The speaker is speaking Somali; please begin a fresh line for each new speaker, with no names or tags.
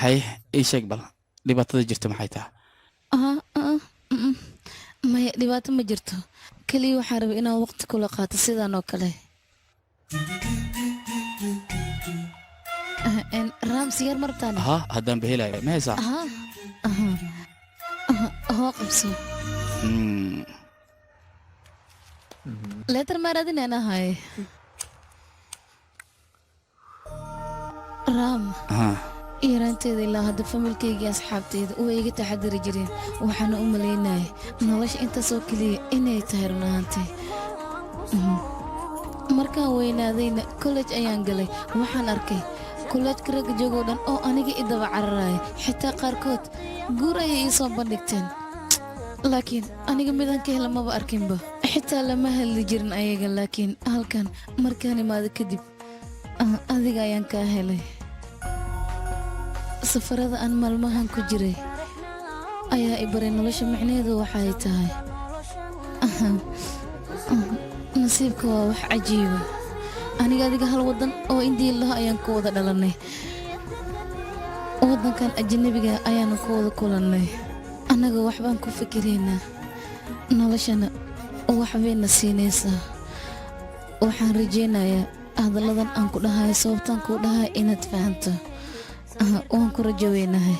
hay ii sheeg bal dhibaatada jirta maxay tahay
maya dhibaato ma jirto kaliya waxaan rabay inaan waqti kula qaato sidaan oo kale raam sigaar martaan
haddaan bahelaya ma haysaa
hoo qabso leetar maaradinaan ahay raam yaraanteeda ilaa hadda familkaygii asxaabteyda way iga taxadiri jireen waxaana u malaynaya nolosha intaasoo keliya inay tahay run ahaantii markaan weynaadayna kollej ayaan galay waxaan arkay kollejka ragga joogoo dhan oo aniga i daba cararaya xitaa qaarkood guur ayay ii soo bandhigteen laakiin aniga midaan ka hela maba arkinba xitaa lama hadli jirin ayaga laakiin halkan markaan imaado kadib adiga ayaan kaa helay safarada aan maalmahan ku jiray ayaa i baray nolosha micnaheedu waxay tahay nasiibka waa wax cajiiba aniga adiga hal waddan oo indiya laho ayaan ku wada dhalannay waddankan ajanabiga ayaanu ku wada kulannay annaga waxbaan ku fikiraynaa noloshana waxbayna siinaysaa waxaan rajaynayaa hadalladan aan ku dhahay sababtaan kuu dhahay inaad fahanto waan ku rajoweynahay